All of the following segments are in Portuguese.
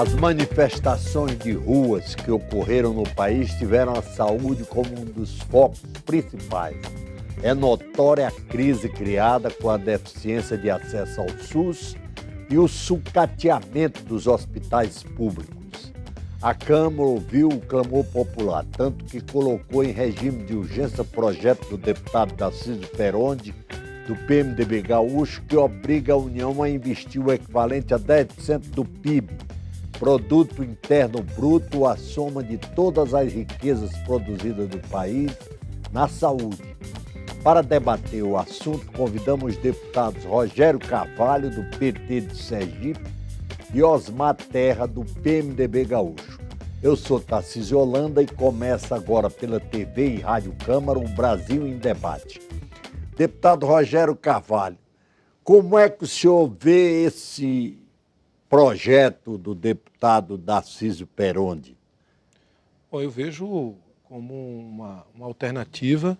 As manifestações de ruas que ocorreram no país tiveram a saúde como um dos focos principais. É notória a crise criada com a deficiência de acesso ao SUS e o sucateamento dos hospitais públicos. A Câmara ouviu o clamor popular, tanto que colocou em regime de urgência o projeto do deputado Tarcísio Peronde, do PMDB gaúcho, que obriga a União a investir o equivalente a 10% do PIB, Produto Interno Bruto, a soma de todas as riquezas produzidas do país, na saúde. Para debater o assunto, convidamos os deputados Rogério Carvalho, do PT de Sergipe, e Osmar Terra, do PMDB gaúcho. Eu sou Tarcísio Holanda e começa agora pela TV e Rádio Câmara o Brasil em Debate. Deputado Rogério Carvalho, como é que o senhor vê esse projeto do deputado Tarcísio Peronde? Bom, eu vejo como uma alternativa.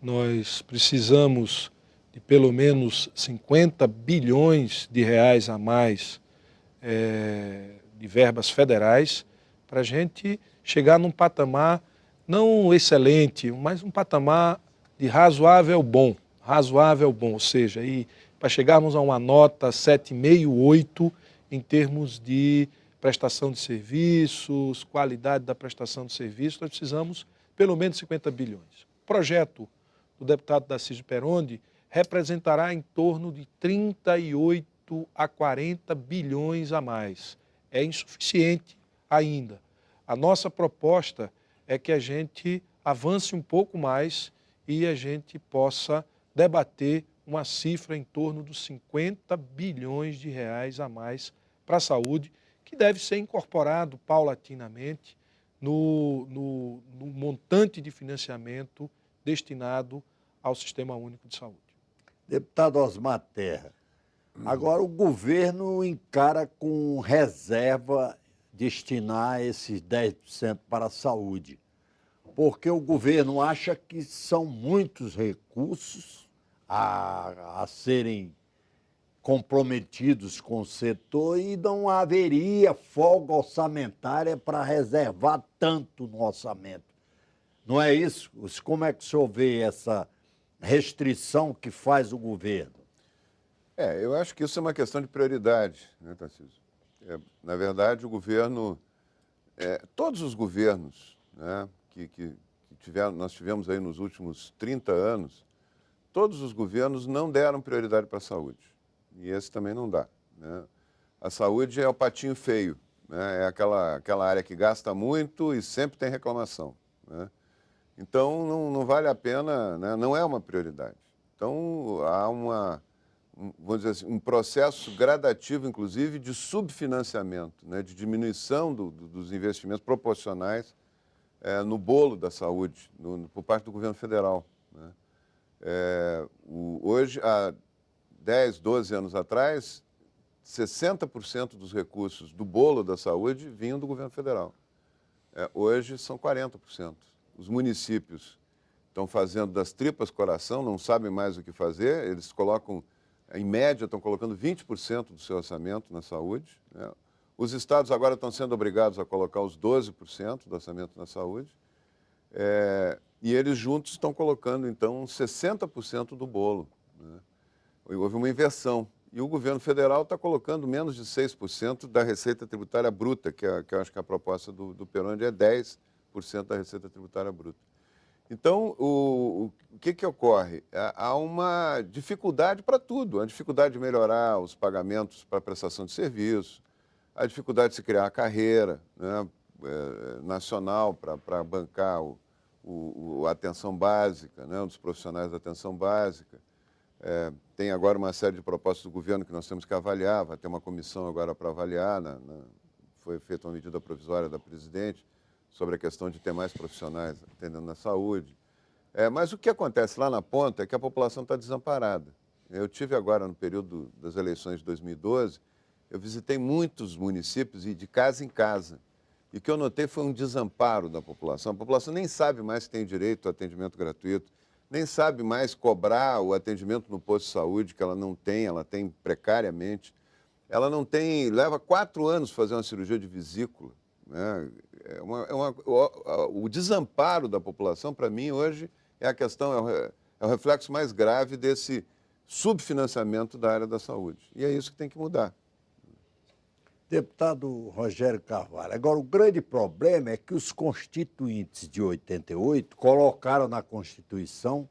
Nós precisamos de pelo menos 50 bilhões de reais a mais de verbas federais para a gente chegar num patamar não excelente, mas um patamar de razoável bom, ou seja, para chegarmos a uma nota 7,5, 8 em termos de prestação de serviços, qualidade da prestação de serviços, nós precisamos pelo menos 50 bilhões. O projeto do deputado Tarcísio Peronde representará em torno de 38 a 40 bilhões a mais. É insuficiente ainda. A nossa proposta é que a gente avance um pouco mais e a gente possa debater uma cifra em torno dos 50 bilhões de reais a mais para a saúde, que deve ser incorporado paulatinamente no montante de financiamento destinado ao Sistema Único de Saúde. Deputado Osmar Terra, agora o governo encara com reserva destinar esses 10% para a saúde, porque o governo acha que são muitos recursos a serem comprometidos com o setor e não haveria folga orçamentária para reservar tanto no orçamento. Não é isso? Como é que o senhor vê essa restrição que faz o governo? Eu acho que isso é uma questão de prioridade, né, Tarcísio? Na verdade, o governo, todos os governos, né, nós tivemos aí nos últimos 30 anos, todos os governos não deram prioridade para a saúde. E esse também não dá, né? A saúde é o patinho feio, né? É aquela área que gasta muito e sempre tem reclamação, né? Então, não vale a pena, né? Não é uma prioridade. Então, há vamos dizer assim, um processo gradativo, inclusive, de subfinanciamento, né? De diminuição dos investimentos proporcionais no bolo da saúde, por parte do governo federal, né? Hoje, há 10, 12 anos atrás, 60% dos recursos do bolo da saúde vinham do governo federal. Hoje são 40%. Os municípios estão fazendo das tripas coração, não sabem mais o que fazer, eles colocam, em média, estão colocando 20% do seu orçamento na saúde, né? Os estados agora estão sendo obrigados a colocar os 12% do orçamento na saúde, e eles juntos estão colocando, então, 60% do bolo, né? Houve uma inversão. E o governo federal está colocando menos de 6% da receita tributária bruta, que eu acho que a proposta do Peronde é 10% da receita tributária bruta. Então, o que ocorre? Há uma dificuldade para tudo. A dificuldade de melhorar os pagamentos para prestação de serviço, a dificuldade de se criar a carreira, né, nacional para bancar a atenção básica, né, dos profissionais da atenção básica. Tem agora uma série de propostas do governo que nós temos que avaliar, vai ter uma comissão agora para avaliar, foi feita uma medida provisória da presidente sobre a questão de ter mais profissionais atendendo na saúde. Mas o que acontece lá na ponta é que a população está desamparada. Eu tive agora, no período das eleições de 2012, eu visitei muitos municípios e de casa em casa. E o que eu notei foi um desamparo da população. A população nem sabe mais que tem direito ao atendimento gratuito, nem sabe mais cobrar o atendimento no posto de saúde, que ela não tem, ela tem precariamente. ela não tem, leva 4 anos fazer uma cirurgia de vesícula, né? O desamparo da população, para mim, hoje, é a questão, é o reflexo mais grave desse subfinanciamento da área da saúde. E é isso que tem que mudar. Deputado Rogério Carvalho, agora o grande problema é que os constituintes de 88 colocaram na Constituição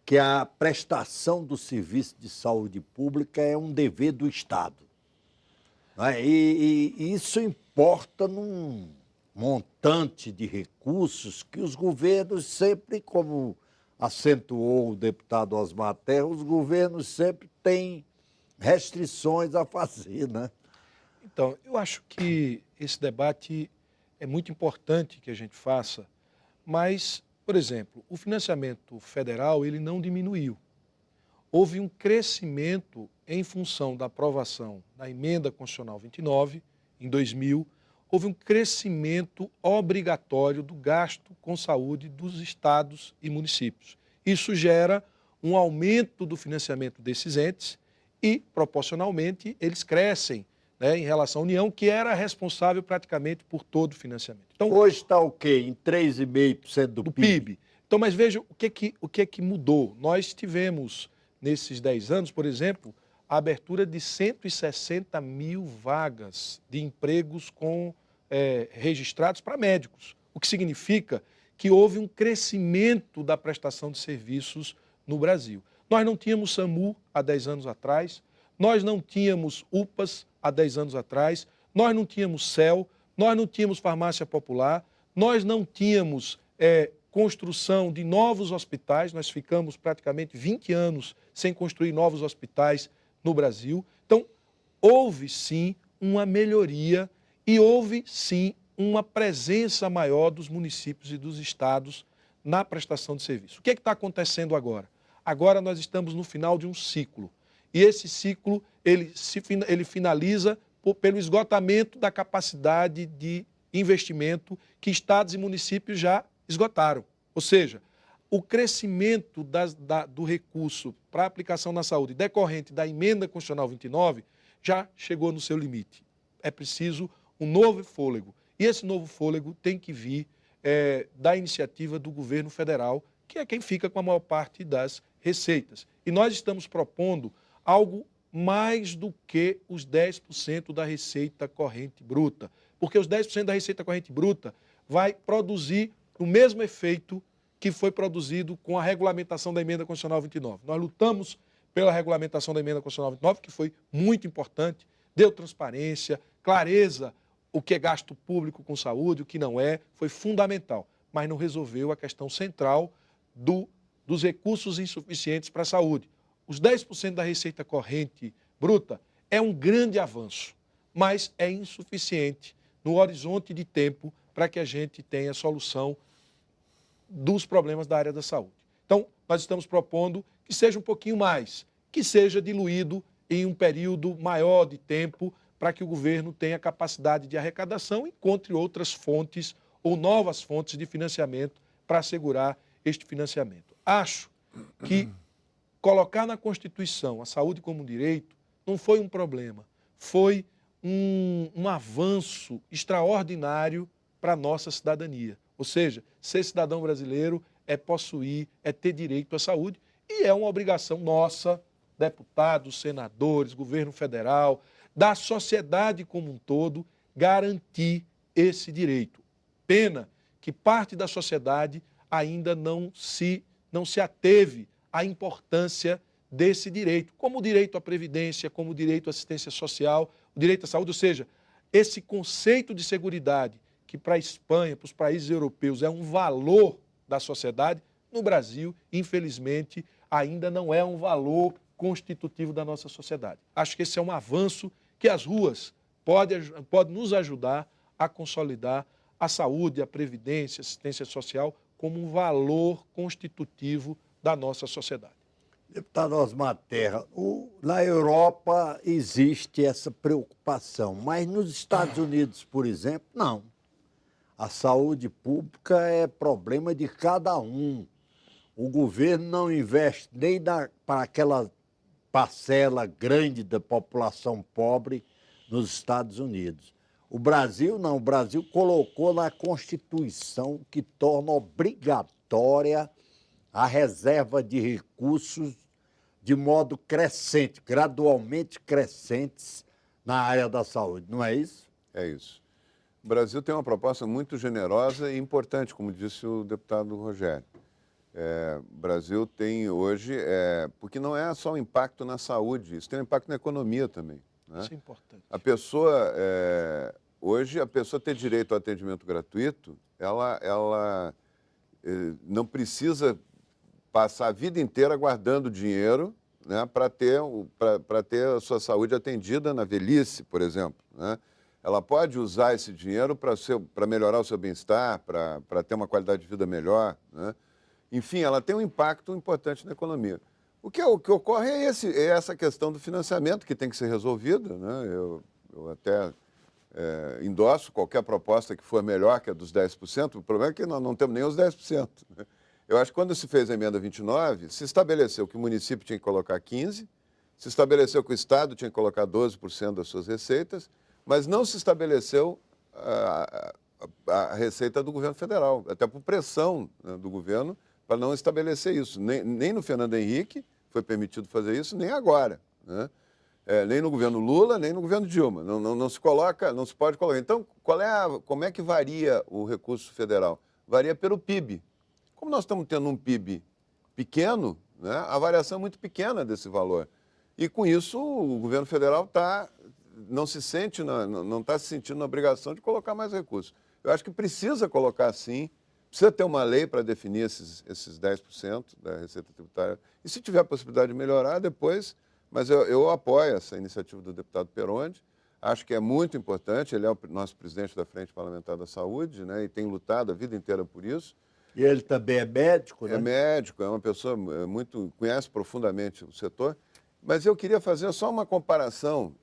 que a prestação do serviço de saúde pública é um dever do Estado. Não é? E isso importa num montante de recursos que os governos sempre, como acentuou o deputado Osmar Terra, os governos sempre têm restrições a fazer, né? Então, eu acho que esse debate é muito importante que a gente faça, mas, por exemplo, o financiamento federal ele não diminuiu. Houve um crescimento em função da aprovação da Emenda Constitucional 29, em 2000, houve um crescimento obrigatório do gasto com saúde dos estados e municípios. Isso gera um aumento do financiamento desses entes e, proporcionalmente, eles crescem, né, em relação à União, que era responsável praticamente por todo o financiamento. Então, hoje está o quê? Em 3,5% do PIB? Então, mas veja o que mudou. Nós tivemos, nesses 10 anos, por exemplo, a abertura de 160 mil vagas de empregos registrados para médicos, o que significa que houve um crescimento da prestação de serviços no Brasil. Nós não tínhamos SAMU há 10 anos atrás, nós não tínhamos UPAs há 10 anos atrás, nós não tínhamos CEL, nós não tínhamos farmácia popular, nós não tínhamos construção de novos hospitais, nós ficamos praticamente 20 anos sem construir novos hospitais no Brasil. Então, houve sim uma melhoria e houve sim uma presença maior dos municípios e dos estados na prestação de serviço. O que está acontecendo agora? Agora nós estamos no final de um ciclo. E esse ciclo ele finaliza pelo esgotamento da capacidade de investimento que estados e municípios já esgotaram. Ou seja, o crescimento do recurso para a aplicação na saúde decorrente da Emenda Constitucional 29 já chegou no seu limite. É preciso um novo fôlego. E esse novo fôlego tem que vir da iniciativa do governo federal, que é quem fica com a maior parte das receitas. E nós estamos propondo algo mais do que os 10% da receita corrente bruta. Porque os 10% da receita corrente bruta vai produzir o mesmo efeito que foi produzido com a regulamentação da Emenda Constitucional 29. Nós lutamos pela regulamentação da Emenda Constitucional 29, que foi muito importante, deu transparência, clareza, o que é gasto público com saúde, o que não é, foi fundamental, mas não resolveu a questão central dos recursos insuficientes para a saúde. Os 10% da receita corrente bruta é um grande avanço, mas é insuficiente no horizonte de tempo para que a gente tenha solução dos problemas da área da saúde. Então, nós estamos propondo que seja um pouquinho mais, que seja diluído em um período maior de tempo para que o governo tenha capacidade de arrecadação e encontre outras fontes ou novas fontes de financiamento para assegurar este financiamento. Acho que colocar na Constituição a saúde como um direito não foi um problema, foi um avanço extraordinário para a nossa cidadania. Ou seja, ser cidadão brasileiro é possuir, é ter direito à saúde e é uma obrigação nossa, deputados, senadores, governo federal, da sociedade como um todo, garantir esse direito. Pena que parte da sociedade ainda não se ateve à importância desse direito, como o direito à previdência, como o direito à assistência social, o direito à saúde, ou seja, esse conceito de seguridade que para a Espanha, para os países europeus é um valor da sociedade, no Brasil, infelizmente, ainda não é um valor constitutivo da nossa sociedade. Acho que esse é um avanço que as ruas podem nos ajudar a consolidar a saúde, a previdência, a assistência social como um valor constitutivo da nossa sociedade. Deputado Osmar Terra, na Europa existe essa preocupação, mas nos Estados Unidos, por exemplo, não. A saúde pública é problema de cada um. O governo não investe nem para parcela grande da população pobre nos Estados Unidos. O Brasil não, o Brasil colocou na Constituição que torna obrigatória a reserva de recursos de modo crescente, gradualmente crescentes na área da saúde, não é isso? É isso. O Brasil tem uma proposta muito generosa e importante, como disse o deputado Rogério. O Brasil tem hoje, porque não é só um impacto na saúde, isso tem um impacto na economia também. Né? Isso é importante. A pessoa, hoje, a pessoa ter direito ao atendimento gratuito, ela não precisa passar a vida inteira guardando dinheiro, né, para ter a sua saúde atendida na velhice, por exemplo. Né? Ela pode usar esse dinheiro para melhorar o seu bem-estar, para ter uma qualidade de vida melhor. Né? Enfim, ela tem um impacto importante na economia. O que ocorre é essa questão do financiamento que tem que ser resolvida. Né? Eu até endosso qualquer proposta que for melhor que a dos 10%. O problema é que nós não temos nem os 10%. Né? Eu acho que quando se fez a emenda 29, se estabeleceu que o município tinha que colocar 15%, se estabeleceu que o Estado tinha que colocar 12% das suas receitas, mas não se estabeleceu a receita do governo federal, até por pressão, né, do governo, para não estabelecer isso. Nem no Fernando Henrique foi permitido fazer isso, nem agora. Né? Nem no governo Lula, nem no governo Dilma. Não se pode colocar. Então, como é que varia o recurso federal? Varia pelo PIB. Como nós estamos tendo um PIB pequeno, né, a variação é muito pequena desse valor. E com isso o governo federal não está se sentindo na obrigação de colocar mais recursos. Eu acho que precisa colocar sim, precisa ter uma lei para definir esses 10% da receita tributária. E se tiver a possibilidade de melhorar, depois... Mas eu apoio essa iniciativa do deputado Perondi, acho que é muito importante, ele é o nosso presidente da Frente Parlamentar da Saúde, né, e tem lutado a vida inteira por isso. E ele também é médico, né? É médico, é uma pessoa conhece profundamente o setor. Mas eu queria fazer só uma comparação.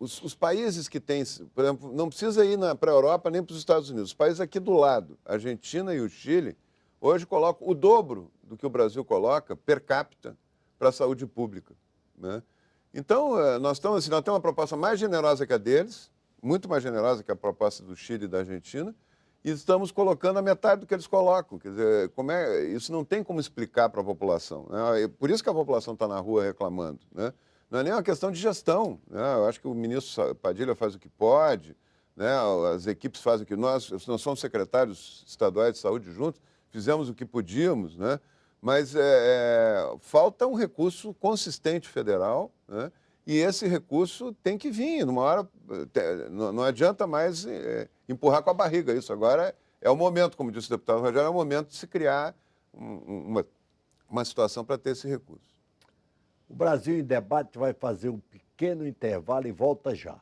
Os países que têm, por exemplo, não precisa ir para a Europa nem para os Estados Unidos. Os países aqui do lado, a Argentina e o Chile, hoje colocam o dobro do que o Brasil coloca per capita para a saúde pública. Né? Então, nós temos uma proposta mais generosa que a deles, muito mais generosa que a proposta do Chile e da Argentina, e estamos colocando a metade do que eles colocam. Quer dizer, isso não tem como explicar para a população. Né? Por isso que a população está na rua reclamando. Né? Não é nem uma questão de gestão. Né? Eu acho que o ministro Padilha faz o que pode, né? As equipes fazem o que nós somos secretários estaduais de saúde juntos, fizemos o que podíamos, né? Mas falta um recurso consistente federal, né? E esse recurso tem que vir. Numa hora, não adianta mais empurrar com a barriga isso. Agora é o momento, como disse o deputado Rogério, é o momento de se criar uma situação para ter esse recurso. O Brasil em Debate vai fazer um pequeno intervalo e volta já.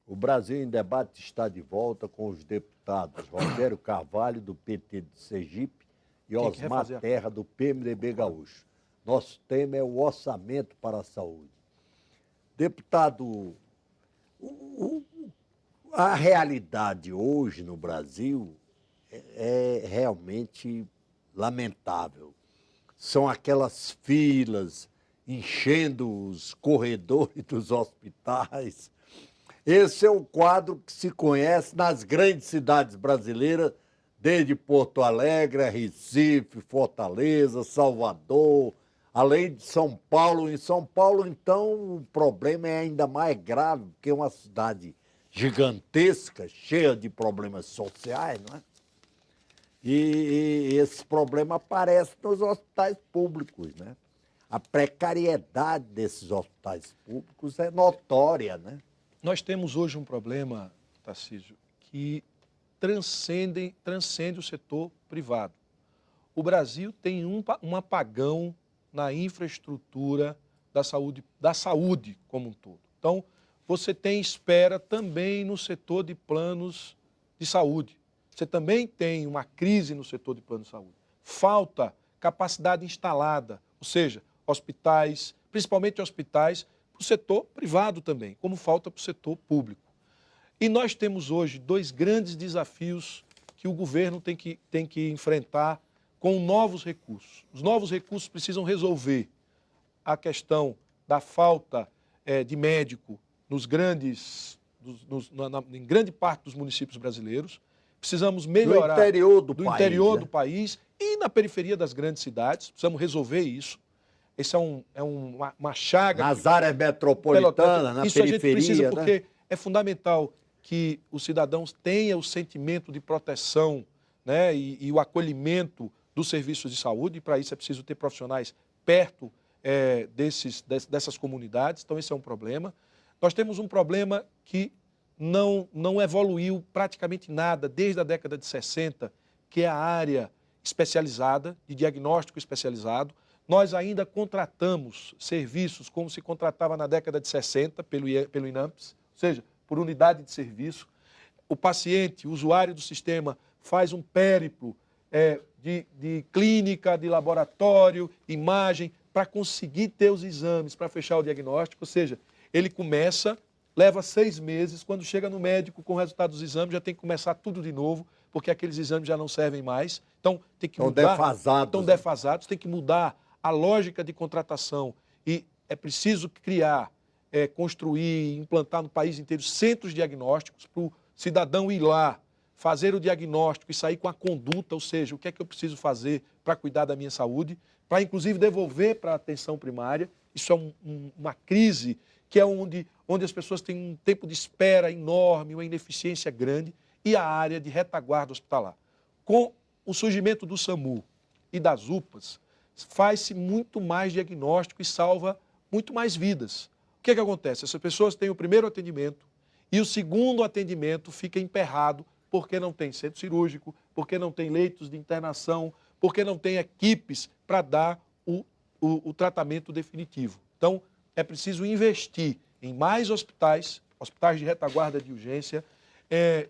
O Brasil em Debate está de volta com os deputados Rogério Carvalho, do PT de Sergipe, e Osmar Terra, do PMDB Gaúcho. Nosso tema é o orçamento para a saúde. Deputado, a realidade hoje no Brasil é realmente lamentável. São aquelas filas enchendo os corredores dos hospitais. Esse é o quadro que se conhece nas grandes cidades brasileiras, desde Porto Alegre, Recife, Fortaleza, Salvador, além de São Paulo. Em São Paulo, então, o problema é ainda mais grave, porque é uma cidade gigantesca, cheia de problemas sociais, não é? E esse problema aparece nos hospitais públicos, né? A precariedade desses hospitais públicos é notória, né? Nós temos hoje um problema, Tarcísio, que transcende o setor privado. O Brasil tem um apagão na infraestrutura da saúde como um todo. Então, você tem espera também no setor de planos de saúde. você também tem uma crise no setor de plano de saúde. Falta capacidade instalada, ou seja, hospitais, principalmente hospitais, para o setor privado também, como falta para o setor público. E nós temos hoje dois grandes desafios que o governo tem que enfrentar com novos recursos. Os novos recursos precisam resolver a questão da falta de médico em grande parte dos municípios brasileiros. Precisamos melhorar no interior do do país, interior né? do país e na periferia das grandes cidades. Precisamos resolver isso. Esse é uma chaga. Nas áreas metropolitanas, na isso a gente precisa, periferia, né? porque é fundamental que os cidadãos tenham o sentimento de proteção, né, e o acolhimento dos serviços de saúde, e para isso é preciso ter profissionais perto dessas comunidades. Então esse é um problema. Nós temos um problema que não evoluiu praticamente nada desde a década de 60, que é a área especializada, de diagnóstico especializado. Nós ainda contratamos serviços como se contratava na década de 60 pelo INAMPS, ou seja, por unidade de serviço. O paciente, o usuário do sistema, faz um périplo de clínica, de laboratório, imagem, para conseguir ter os exames, para fechar o diagnóstico. Ou seja, ele começa, leva 6 meses, quando chega no médico com o resultado dos exames, já tem que começar tudo de novo, porque aqueles exames já não servem mais. Então, tem que mudar. Estão defasados, tem que mudar a lógica de contratação. E é preciso criar, construir, implantar no país inteiro centros diagnósticos para o cidadão ir lá, fazer o diagnóstico e sair com a conduta, ou seja, o que é que eu preciso fazer para cuidar da minha saúde, para inclusive devolver para a atenção primária. Isso é uma crise que é onde as pessoas têm um tempo de espera enorme, uma ineficiência grande, e a área de retaguarda hospitalar. Com o surgimento do SAMU e das UPAs, faz-se muito mais diagnóstico e salva muito mais vidas. O que é que acontece? Essas pessoas têm o primeiro atendimento e o segundo atendimento fica emperrado porque não tem centro cirúrgico, porque não tem leitos de internação, porque não tem equipes para dar o tratamento definitivo. Então, é preciso investir em mais hospitais de retaguarda de urgência,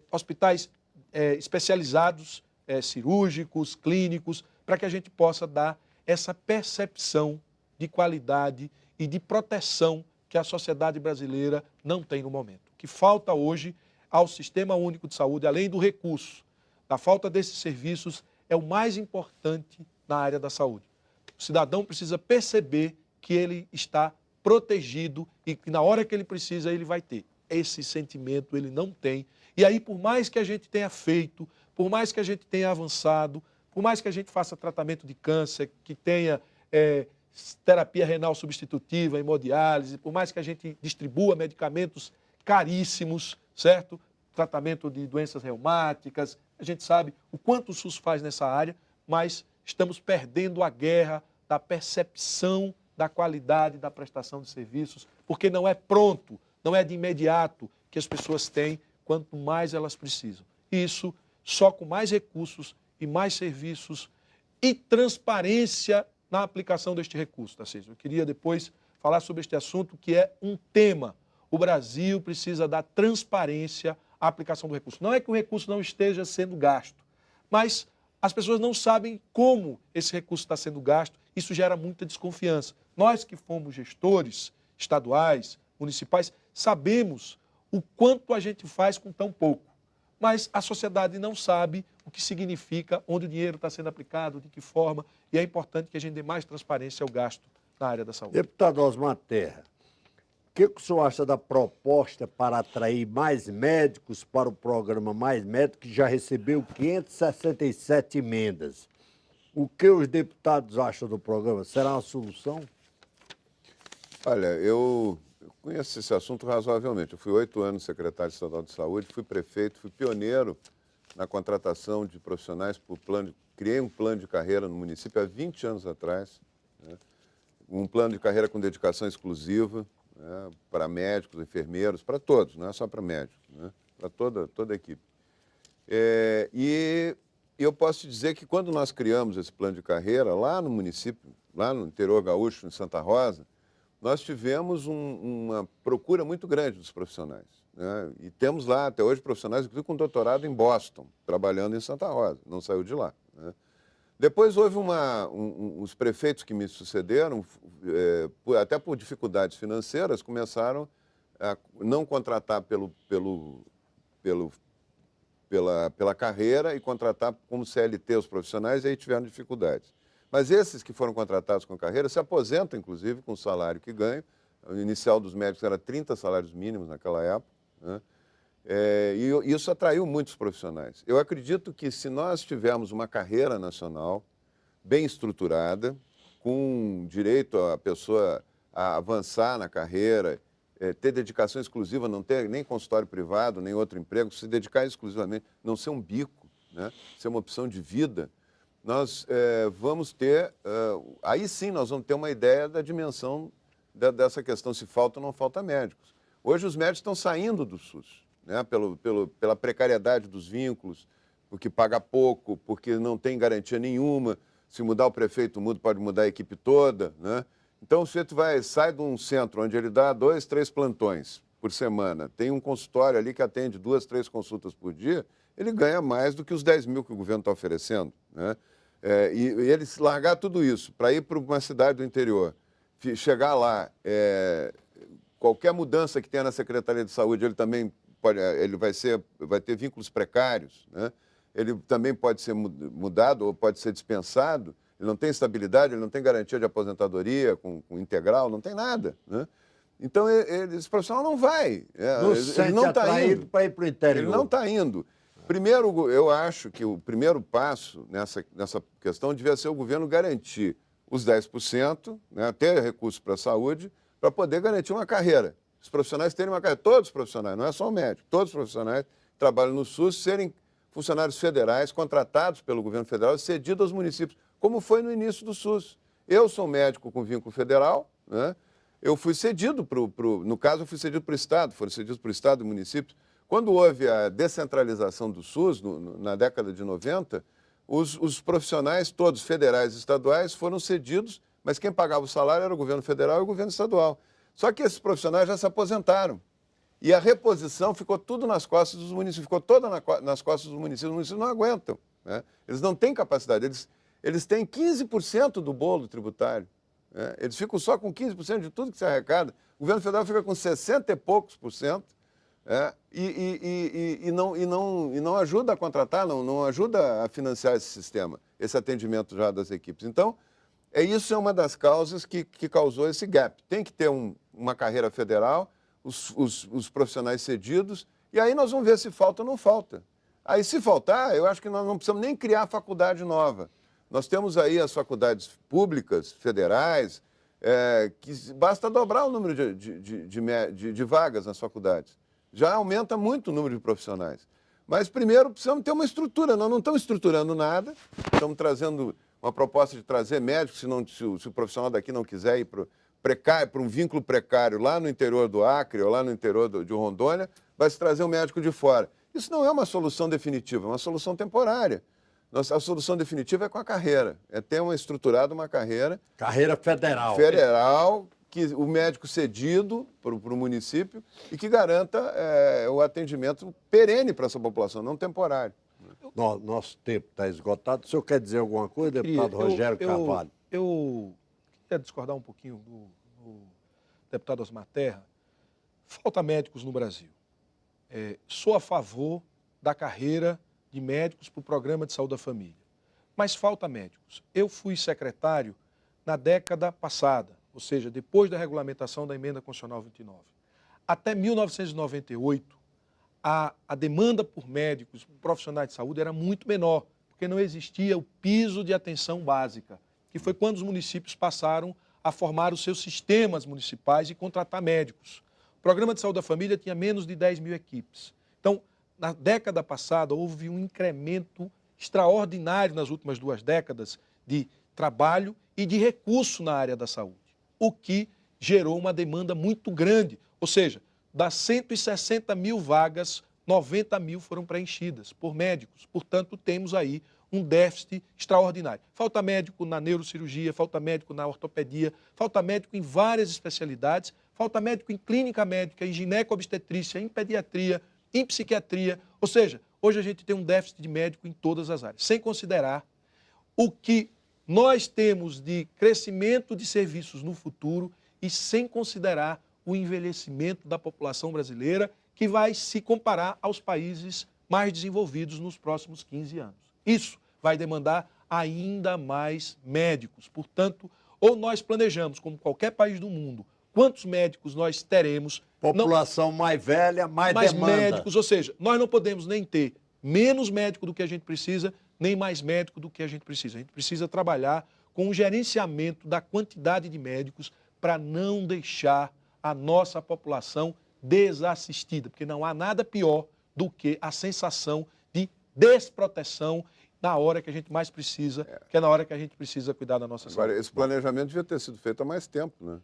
hospitais especializados, cirúrgicos, clínicos, para que a gente possa dar essa percepção de qualidade e de proteção que a sociedade brasileira não tem no momento. O que falta hoje ao Sistema Único de Saúde, além do recurso, da falta desses serviços, é o mais importante na área da saúde. O cidadão precisa perceber que ele está protegido e que na hora que ele precisa, ele vai ter. Esse sentimento ele não tem. E aí, por mais que a gente tenha feito, por mais que a gente tenha avançado, por mais que a gente faça tratamento de câncer, que tenha terapia renal substitutiva, hemodiálise, por mais que a gente distribua medicamentos caríssimos, certo? Tratamento de doenças reumáticas, a gente sabe o quanto o SUS faz nessa área, mas estamos perdendo a guerra da percepção da qualidade da prestação de serviços, porque não é pronto, não é de imediato que as pessoas têm, quanto mais elas precisam. Isso só com mais recursos e mais serviços e transparência na aplicação deste recurso, Tarcísio. Eu queria depois falar sobre este assunto, que é um tema. O Brasil precisa dar transparência à aplicação do recurso. Não é que o recurso não esteja sendo gasto, mas as pessoas não sabem como esse recurso está sendo gasto. Isso gera muita desconfiança. Nós que fomos gestores estaduais, municipais, sabemos o quanto a gente faz com tão pouco. Mas a sociedade não sabe o que significa, onde o dinheiro está sendo aplicado, de que forma, e é importante que a gente dê mais transparência ao gasto na área da saúde. Deputado Osmar Terra, o que o senhor acha da proposta para atrair mais médicos para o programa Mais Médicos, que já recebeu 567 emendas? O que os deputados acham do programa? Será uma solução? Olha, eu conheço esse assunto razoavelmente. Eu fui 8 anos secretário estadual de saúde, fui prefeito, fui pioneiro na contratação de profissionais por criei um plano de carreira no município há 20 anos atrás, né? Um plano de carreira com dedicação exclusiva, né, para médicos, enfermeiros, para todos, não é só para médicos, né, para toda a equipe. E eu posso te dizer que quando nós criamos esse plano de carreira lá no município, lá no interior gaúcho, em Santa Rosa, nós tivemos uma procura muito grande dos profissionais, né? E temos lá, até hoje, profissionais, inclusive com doutorado em Boston, trabalhando em Santa Rosa, não saiu de lá, né? Depois houve os prefeitos que me sucederam, até por dificuldades financeiras, começaram a não contratar pela carreira e contratar como CLT os profissionais, e aí tiveram dificuldades. Mas esses que foram contratados com carreira se aposentam, inclusive, com o salário que ganham. O inicial dos médicos era 30 salários mínimos naquela época, né? E isso atraiu muitos profissionais. Eu acredito que se nós tivermos uma carreira nacional bem estruturada, com direito a pessoa a avançar na carreira, ter dedicação exclusiva, não ter nem consultório privado, nem outro emprego, se dedicar exclusivamente, não ser um bico, né? Ser uma opção de vida, nós vamos ter, aí sim nós vamos ter uma ideia da dimensão dessa questão, se falta ou não falta médicos. Hoje os médicos estão saindo do SUS, né? Pela precariedade dos vínculos, porque paga pouco, porque não tem garantia nenhuma. Se mudar o prefeito, pode mudar a equipe toda, né? Então o sujeito sai de um centro onde ele dá 2, 3 plantões por semana, tem um consultório ali que atende 2, 3 consultas por dia, ele ganha mais do que os 10 mil que o governo está oferecendo, né? E ele largar tudo isso para ir para uma cidade do interior, chegar lá, qualquer mudança que tenha na Secretaria de Saúde, ele também vai ter vínculos precários, né? Ele também pode ser mudado ou pode ser dispensado, ele não tem estabilidade, ele não tem garantia de aposentadoria com integral, não tem nada, né? Então, esse profissional não vai. Ele não está indo para ir para o interior. Ele não está indo. Primeiro, eu acho que o primeiro passo nessa questão devia ser o governo garantir os 10%, né, ter recursos para a saúde, para poder garantir uma carreira. Os profissionais terem uma carreira, todos os profissionais, não é só o médico, todos os profissionais que trabalham no SUS serem funcionários federais contratados pelo governo federal e cedidos aos municípios, como foi no início do SUS. Eu sou médico com vínculo federal, né? Eu fui cedido no caso, eu fui cedido para o Estado, foram cedidos para o Estado e municípios. Quando houve a descentralização do SUS, na década de 90, os profissionais todos, federais e estaduais, foram cedidos, mas quem pagava o salário era o governo federal e o governo estadual. Só que esses profissionais já se aposentaram. E a reposição ficou tudo nas costas dos municípios, ficou toda nas costas dos municípios. Os municípios não aguentam, né? Eles não têm capacidade, eles têm 15% do bolo tributário, né? Eles ficam só com 15% de tudo que se arrecada. O governo federal fica com 60 e poucos por cento, e não ajuda a contratar, não ajuda a financiar esse sistema, esse atendimento já das equipes. Então, isso é uma das causas que causou esse gap. Tem que ter uma carreira federal, os profissionais cedidos, e aí nós vamos ver se falta ou não falta. Aí, se faltar, eu acho que nós não precisamos nem criar faculdade nova. Nós temos aí as faculdades públicas, federais, que basta dobrar o número de vagas nas faculdades. Já aumenta muito o número de profissionais. Mas, primeiro, precisamos ter uma estrutura. Nós não estamos estruturando nada, estamos trazendo uma proposta de trazer médicos, se o profissional daqui não quiser ir para um vínculo precário lá no interior do Acre ou lá no interior de Rondônia, vai se trazer um médico de fora. Isso não é uma solução definitiva, é uma solução temporária. A solução definitiva é com a carreira, é ter estruturada uma carreira... Carreira federal. Federal, que o médico cedido para o município e que garanta o atendimento perene para essa população, não temporário. Nosso tempo está esgotado. O senhor quer dizer alguma coisa, deputado Rogério Carvalho? Eu queria discordar um pouquinho do deputado Osmar Terra. Falta médicos no Brasil. Sou a favor da carreira de médicos para o Programa de Saúde da Família. Mas falta médicos. Eu fui secretário na década passada, ou seja, depois da regulamentação da Emenda Constitucional 29. Até 1998, a demanda por médicos, profissionais de saúde, era muito menor, porque não existia o piso de atenção básica, que foi quando os municípios passaram a formar os seus sistemas municipais e contratar médicos. O Programa de Saúde da Família tinha menos de 10 mil equipes. Então, na década passada, houve um incremento extraordinário nas últimas 2 décadas de trabalho e de recurso na área da saúde, o que gerou uma demanda muito grande. Ou seja, das 160 mil vagas, 90 mil foram preenchidas por médicos. Portanto, temos aí um déficit extraordinário. Falta médico na neurocirurgia, falta médico na ortopedia, falta médico em várias especialidades, falta médico em clínica médica, em gineco-obstetrícia, em pediatria, em psiquiatria. Ou seja, hoje a gente tem um déficit de médico em todas as áreas, sem considerar o que nós temos de crescimento de serviços no futuro e sem considerar o envelhecimento da população brasileira, que vai se comparar aos países mais desenvolvidos nos próximos 15 anos. Isso vai demandar ainda mais médicos. Portanto, ou nós planejamos, como qualquer país do mundo, quantos médicos nós teremos. População mais velha, mais demanda. Médicos, ou seja, nós não podemos nem ter menos médico do que a gente precisa, nem mais médico do que a gente precisa. A gente precisa trabalhar com o gerenciamento da quantidade de médicos para não deixar a nossa população desassistida, porque não há nada pior do que a sensação de desproteção na hora que a gente mais precisa, que é na hora que a gente precisa cuidar da nossa saúde. Agora, esse planejamento devia ter sido feito há mais tempo, né?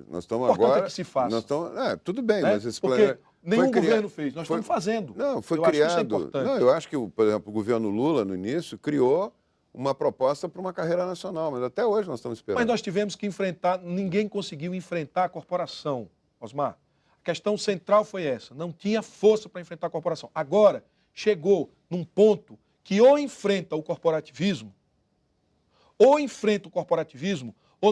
Nós estamos Importante agora... é que se faça. Nós estamos, tudo bem, Né? mas esse Porque planejamento... nenhum governo fez, nós estamos fazendo. Não, foi eu acho que isso é criado... importante. Não, eu acho que, por exemplo, o governo Lula, no início, criou uma proposta para uma carreira nacional, mas até hoje nós estamos esperando. Mas nós tivemos que enfrentar, ninguém conseguiu enfrentar a corporação, Osmar. A questão central foi essa, não tinha força para enfrentar a corporação. Agora, chegou num ponto que ou enfrenta o corporativismo, ou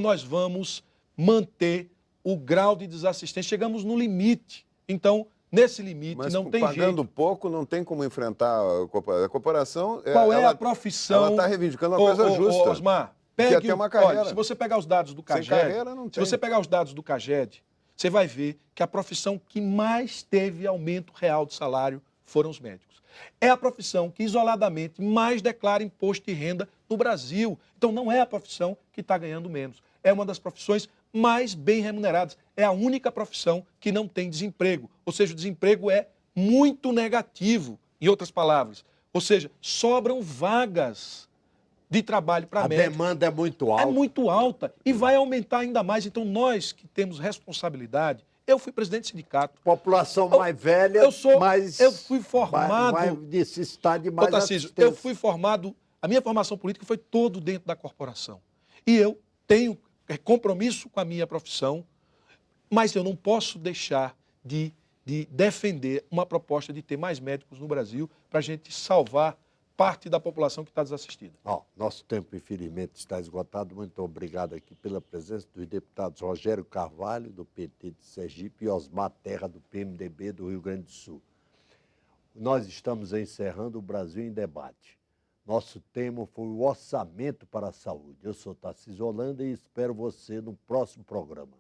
nós vamos manter o grau de desassistência. Chegamos no limite. Então, nesse limite, mas não tem pagando jeito. pouco, não tem como enfrentar a corporação. Qual é a profissão? Ela está reivindicando uma coisa justa. Osmar, que é ter uma carreira. Olha, se você pegar os dados do Sem CAGED, carreira, não se tem. você pegar os dados do CAGED, você vai ver que a profissão que mais teve aumento real de salário foram os médicos. É a profissão que isoladamente mais declara imposto de renda no Brasil. Então não é a profissão que está ganhando menos. É uma das profissões mais bem remuneradas. É a única profissão que não tem desemprego. Ou seja, o desemprego é muito negativo, em outras palavras. Ou seja, sobram vagas de trabalho para médicos. A demanda é muito alta. É muito alta e vai aumentar ainda mais. Então nós que temos responsabilidade, eu fui presidente de sindicato. População mais velha, eu fui formado... mais necessitar de mais Tarcísio, assistência. eu fui formado... A minha formação política foi todo dentro da corporação. E eu tenho compromisso com a minha profissão, mas eu não posso deixar de defender uma proposta de ter mais médicos no Brasil para a gente salvar parte da população que está desassistida. Nosso tempo, infelizmente, está esgotado. Muito obrigado aqui pela presença dos deputados Rogério Carvalho, do PT de Sergipe, e Osmar Terra, do PMDB do Rio Grande do Sul. Nós estamos encerrando o Brasil em Debate. Nosso tema foi o orçamento para a saúde. Eu sou Tarcísio Holanda e espero você no próximo programa.